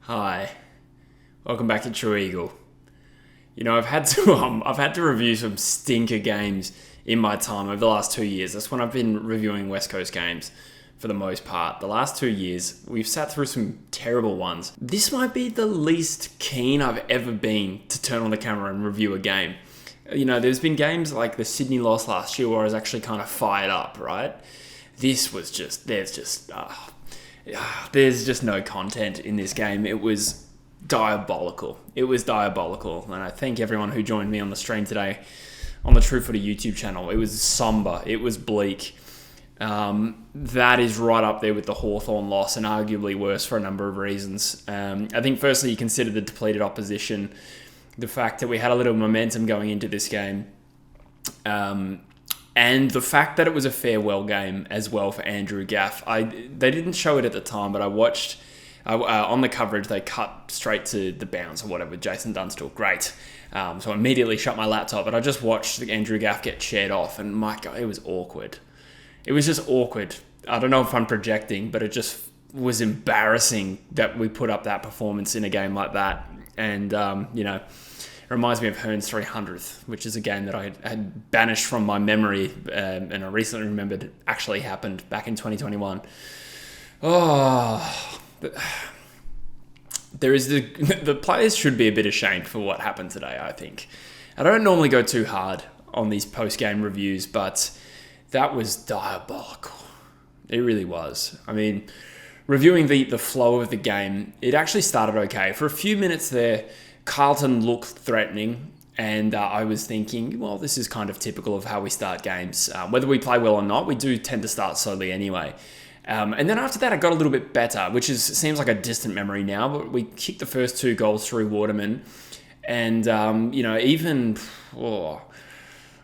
Hi, welcome back to True Eagle. I've had to review some stinker games in my time over the last 2 years. That's when I've been reviewing West Coast games for the most part. The last 2 years, we've sat through some terrible ones. This might be the least keen I've ever been to turn on the camera and review a game. There's been games like the Sydney loss last year where I was actually kind of fired up, right? This was there's just no content in this game. It was diabolical. And I thank everyone who joined me on the stream today on the True Footy YouTube channel. It was somber. It was bleak. That is right up there with the Hawthorn loss and arguably worse for a number of reasons. I think firstly you consider the depleted opposition, the fact that we had a little momentum going into this game, and the fact that it was a farewell game as well for Andrew Gaff. They didn't show it at the time, but I watched on the coverage. They cut straight to the bounce or whatever. Jason Dunstall, great. So I immediately shut my laptop, but I just watched Andrew Gaff get shared off, and my God, it was awkward. It was just awkward. I don't know if I'm projecting, but it just was embarrassing that we put up that performance in a game like that. And, it reminds me of Hearn's 300th, which is a game that I had banished from my memory, and I recently remembered it actually happened back in 2021. The players should be a bit ashamed for what happened today, I think. I don't normally go too hard on these post-game reviews, but that was diabolical. It really was. I mean, reviewing the flow of the game, it actually started okay. For a few minutes there, Carlton looked threatening, and I was thinking, well, this is kind of typical of how we start games. Whether we play well or not, we do tend to start slowly anyway. And then after that, it got a little bit better, which seems like a distant memory now, but we kicked the first 2 goals through Waterman. And,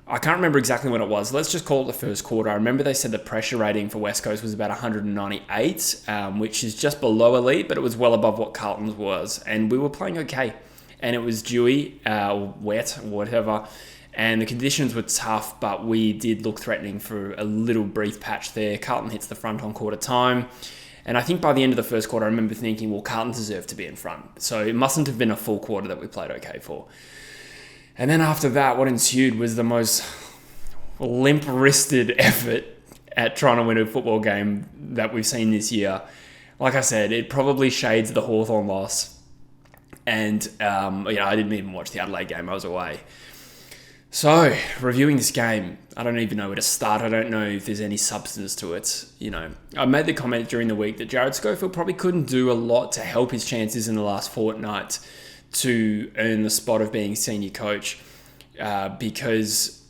I can't remember exactly when it was. Let's just call it the first quarter. I remember they said the pressure rating for West Coast was about 198, which is just below elite, but it was well above what Carlton's was. And we were playing okay. And it was dewy, wet, whatever. And the conditions were tough, but we did look threatening for a little brief patch there. Carlton hits the front on quarter time. And I think by the end of the first quarter, I remember thinking, well, Carlton deserved to be in front. So it mustn't have been a full quarter that we played okay for. And then after that, what ensued was the most limp-wristed effort at trying to win a football game that we've seen this year. Like I said, it probably shades the Hawthorn loss. And, I didn't even watch the Adelaide game. I was away. So, reviewing this game, I don't even know where to start. I don't know if there's any substance to it. I made the comment during the week that Jared Schofield probably couldn't do a lot to help his chances in the last fortnight to earn the spot of being senior coach. Because,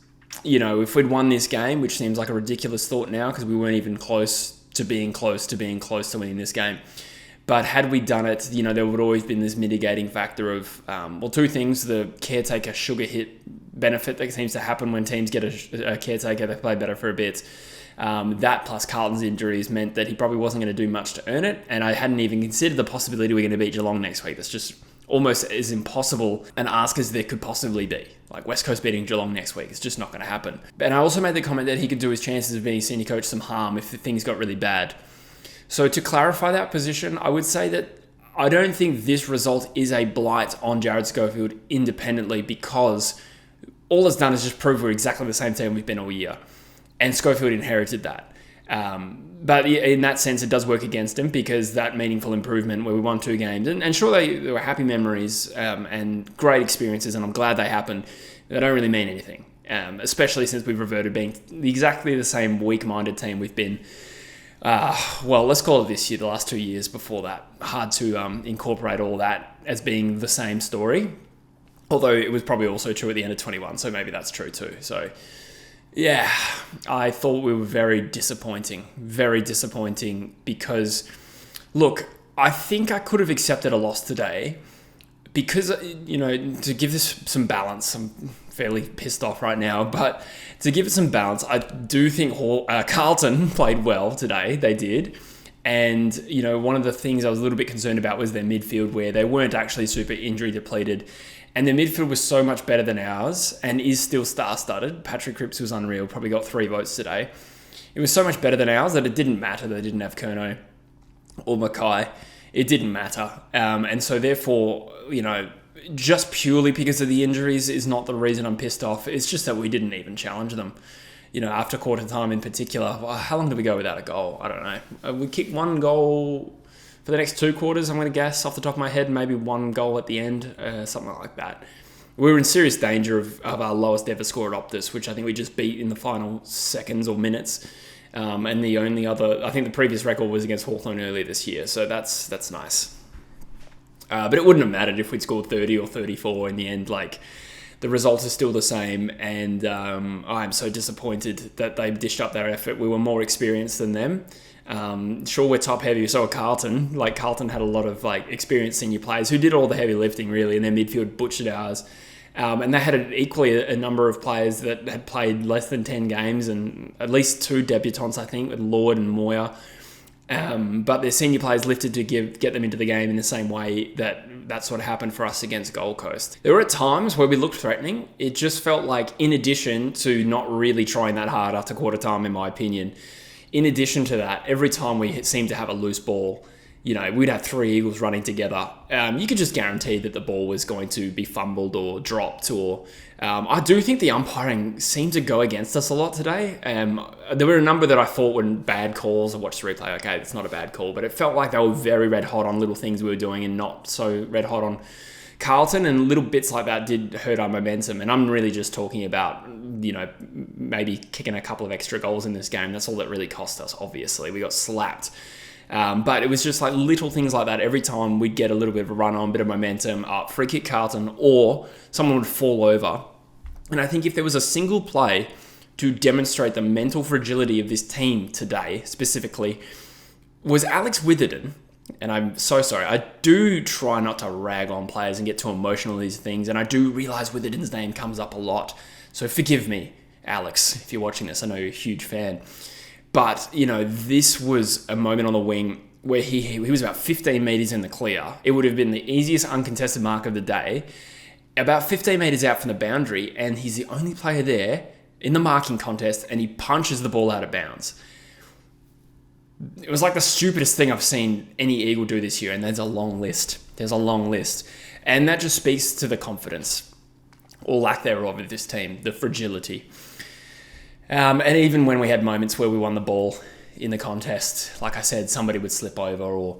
if we'd won this game, which seems like a ridiculous thought now because we weren't even close to being close to winning this game. But had we done it, there would always been this mitigating factor of, 2 things. The caretaker sugar hit benefit that seems to happen when teams get a caretaker, they play better for a bit. That plus Carlton's injuries meant that he probably wasn't going to do much to earn it. And I hadn't even considered the possibility we're going to beat Geelong next week. That's just almost as impossible an ask as there could possibly be. Like West Coast beating Geelong next week, it's just not going to happen. And I also made the comment that he could do his chances of being senior coach some harm if things got really bad. So to clarify that position, I would say that I don't think this result is a blight on Jared Schofield independently, because all it's done is just prove we're exactly the same team we've been all year. And Schofield inherited that. But in that sense, it does work against him, because that meaningful improvement where we won 2 games, and sure, they were happy memories and great experiences, and I'm glad they happened. They don't really mean anything, especially since we've reverted being exactly the same weak-minded team we've been. Let's call it this year, the last 2 years before that. Hard to incorporate all that as being the same story. Although it was probably also true at the end of 21, so maybe that's true too. So, yeah, I thought we were very disappointing because, look, I think I could have accepted a loss today because, to give this some balance. I'm fairly pissed off right now, but to give it some balance, I do think Carlton played well today. They did. And, one of the things I was a little bit concerned about was their midfield, where they weren't actually super injury depleted. And their midfield was so much better than ours and is still star-studded. Patrick Cripps was unreal, probably got 3 votes today. It was so much better than ours that it didn't matter that they didn't have Curnow or Mackay. it didn't matter. And so therefore, just purely because of the injuries is not the reason I'm pissed off. It's just that we didn't even challenge them. After quarter time in particular, how long did we go without a goal? I don't know. We kicked one goal for the next 2 quarters, I'm going to guess, off the top of my head, maybe 1 goal at the end, something like that. We were in serious danger of our lowest ever score at Optus, which I think we just beat in the final seconds or minutes. And the only other, I think the previous record was against Hawthorn earlier this year, so that's nice. But it wouldn't have mattered if we'd scored 30 or 34 in the end. The results are still the same, and I'm so disappointed that they dished up their effort. We were more experienced than them. Sure, we're top heavy. So Carlton. Carlton had a lot of experienced senior players who did all the heavy lifting, really, and their midfield butchered ours. And they had a number of players that had played less than 10 games, and at least 2 debutants, I think, with Lord and Moyer. But their senior players lifted to get them into the game in the same way that sort of happened for us against Gold Coast. There were times where we looked threatening. It just felt like, in addition to not really trying that hard after quarter time, in my opinion, in addition to that, every time we seemed to have a loose ball, we'd have 3 Eagles running together. You could just guarantee that the ball was going to be fumbled or dropped. Or I do think the umpiring seemed to go against us a lot today. There were a number that I thought were bad calls. I watched the replay. Okay, it's not a bad call, but it felt like they were very red hot on little things we were doing and not so red hot on Carlton, and little bits like that did hurt our momentum. And I'm really just talking about, maybe kicking a couple of extra goals in this game. That's all that really cost us, obviously. We got slapped. But it was just little things like that. Every time we'd get a little bit of a run on, bit of momentum, free kick Carlton, or someone would fall over. And I think if there was a single play to demonstrate the mental fragility of this team today, specifically, was Alex Witherden. And I'm so sorry. I do try not to rag on players and get too emotional in these things. And I do realise Witherden's name comes up a lot. So forgive me, Alex, if you're watching this. I know you're a huge fan. But, this was a moment on the wing where he was about 15 metres in the clear. It would have been the easiest uncontested mark of the day. About 15 metres out from the boundary, and he's the only player there in the marking contest, and he punches the ball out of bounds. It was the stupidest thing I've seen any Eagle do this year, and there's a long list. And that just speaks to the confidence, or lack thereof, of this team, the fragility. And even when we had moments where we won the ball in the contest, like I said, somebody would slip over or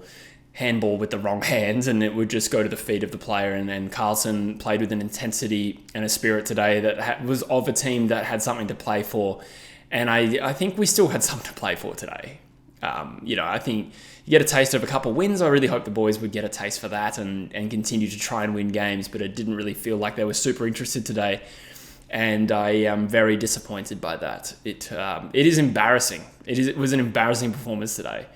handball with the wrong hands, and it would just go to the feet of the player. And Carlton played with an intensity and a spirit today that was of a team that had something to play for. And I think we still had something to play for today. I think you get a taste of a couple of wins. I really hope the boys would get a taste for that and continue to try and win games, but it didn't really feel like they were super interested today. And I am very disappointed by that. It is embarrassing. It was an embarrassing performance today.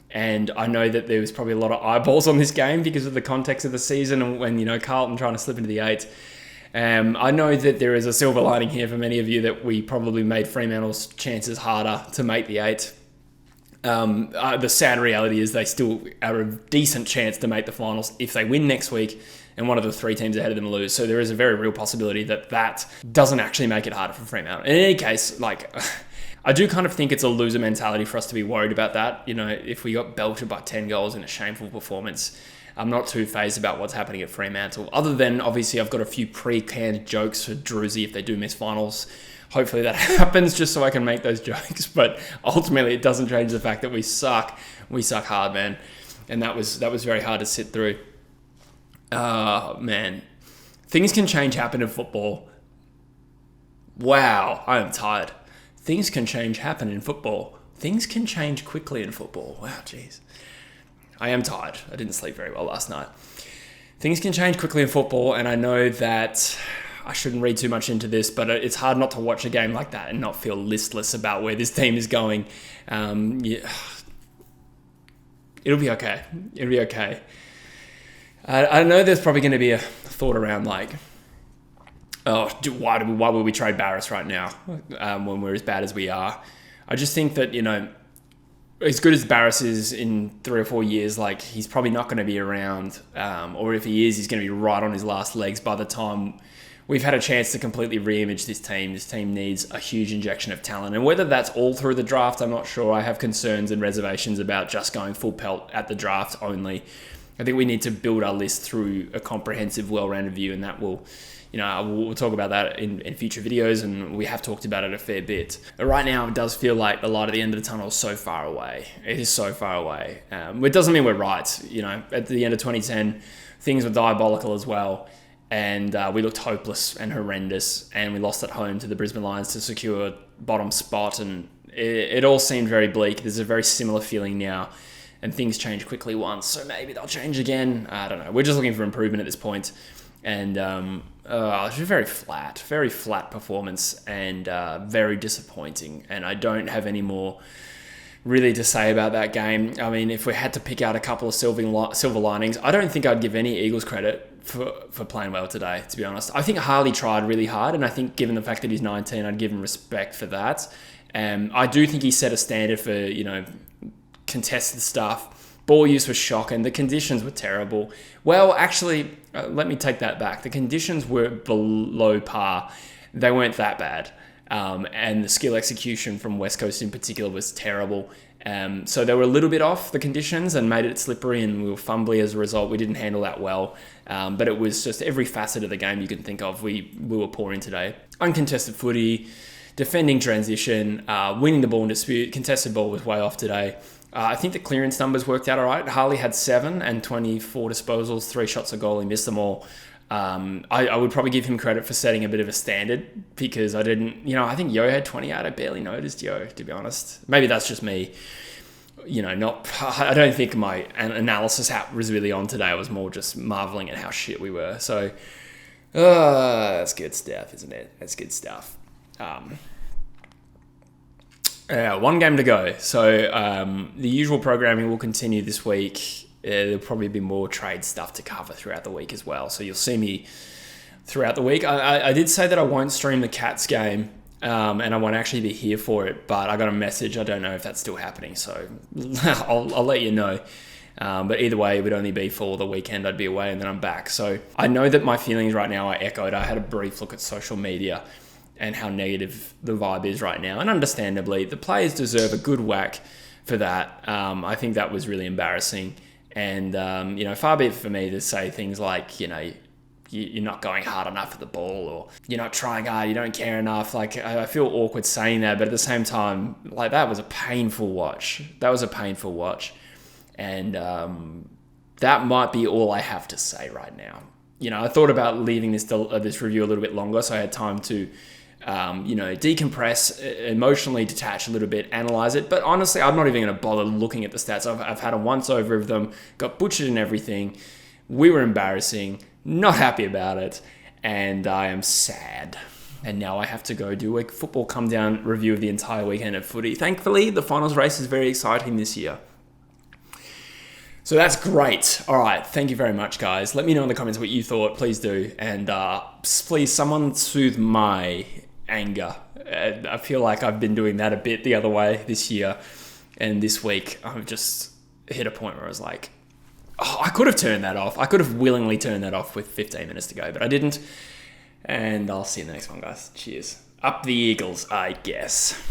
And I know that there was probably a lot of eyeballs on this game because of the context of the season and when, Carlton trying to slip into the 8. I know that there is a silver lining here for many of you that we probably made Fremantle's chances harder to make the 8. The sad reality is they still are a decent chance to make the finals if they win next week and one of the 3 teams ahead of them lose. So there is a very real possibility that doesn't actually make it harder for Fremantle. In any case, I do kind of think it's a loser mentality for us to be worried about that. If we got belted by 10 goals in a shameful performance, I'm not too fazed about what's happening at Fremantle. Other than, obviously, I've got a few pre-canned jokes for Druzy if they do miss finals. Hopefully that happens just so I can make those jokes. But ultimately, it doesn't change the fact that we suck. We suck hard, man. And that was very hard to sit through. Man. Things can happen in football. Wow, I am tired. Things can happen in football. Things can change quickly in football. Wow, jeez. I am tired. I didn't sleep very well last night. Things can change quickly in football, and I know that I shouldn't read too much into this, but it's hard not to watch a game like that and not feel listless about where this team is going. Yeah. It'll be okay. It'll be okay. I know there's probably going to be a thought around why would we trade Barris right now when we're as bad as we are? I just think that, as good as Barris is in 3 or 4 years, he's probably not going to be around, or if he is, he's going to be right on his last legs by the time we've had a chance to completely re-image this team. This team needs a huge injection of talent. And whether that's all through the draft, I'm not sure. I have concerns and reservations about just going full pelt at the draft only. I think we need to build our list through a comprehensive, well-rounded view, and that will, we'll talk about that in future videos, and we have talked about it a fair bit. But right now, it does feel like the light at the end of the tunnel is so far away. It is so far away. It doesn't mean we're right. At the end of 2010, things were diabolical as well, and we looked hopeless and horrendous, and we lost at home to the Brisbane Lions to secure bottom spot, and it all seemed very bleak. There's a very similar feeling now. And things change quickly once, so maybe they'll change again. I don't know. We're just looking for improvement at this point. And it's very flat performance, and very disappointing. And I don't have any more really to say about that game. I mean, if we had to pick out a couple of silver linings, I don't think I'd give any Eagles credit for playing well today, to be honest. I think Harley tried really hard, and I think given the fact that he's 19, I'd give him respect for that. I do think he set a standard for, contested stuff. Ball use was shocking. The conditions were terrible. Well, actually, let me take that back. The conditions were below par. They weren't that bad. And the skill execution from West Coast in particular was terrible. So they were a little bit off the conditions and made it slippery, and we were fumbly as a result. We didn't handle that well. But it was just every facet of the game you can think of, we were poor in today. Uncontested footy, defending transition, winning the ball in dispute, contested ball was way off today. I think the clearance numbers worked out all right. Harley had 7 and 24 disposals, 3 shots a goal. He missed them all. I would probably give him credit for setting a bit of a standard, because I think Yo had 28. I barely noticed Yo, to be honest. Maybe that's just me. I don't think my analysis hat was really on today. I was more just marveling at how shit we were. So, that's good stuff, isn't it? That's good stuff. One game to go. So the usual programming will continue this week. There'll probably be more trade stuff to cover throughout the week as well. So you'll see me throughout the week. I did say that I won't stream the Cats game, and I won't actually be here for it, but I got a message. I don't know if that's still happening, so I'll let you know. But either way, it would only be for the weekend. I'd be away and then I'm back. So I know that my feelings right now are echoed. I had a brief look at social media and how negative the vibe is right now. And understandably, the players deserve a good whack for that. I think that was really embarrassing. And, far be it for me to say things like, you're not going hard enough at the ball, or you're not trying hard, you don't care enough. Like, I feel awkward saying that, but at the same time, like, that was a painful watch. And that might be all I have to say right now. I thought about leaving this review a little bit longer, so I had time to decompress, emotionally detach a little bit, analyze it. But honestly, I'm not even going to bother looking at the stats. I've had a once over of them, got butchered and everything. We were embarrassing, not happy about it, and I am sad. And now I have to go do a football come down review of the entire weekend of footy. Thankfully, the finals race is very exciting this year. So that's great. All right. Thank you very much, guys. Let me know in the comments what you thought. Please do. And please, someone soothe my anger. I feel like I've been doing that a bit the other way this year. And this week, I've just hit a point where I was like, I could have turned that off. I could have willingly turned that off with 15 minutes to go, but I didn't. And I'll see you in the next one, guys. Cheers. Up the Eagles, I guess.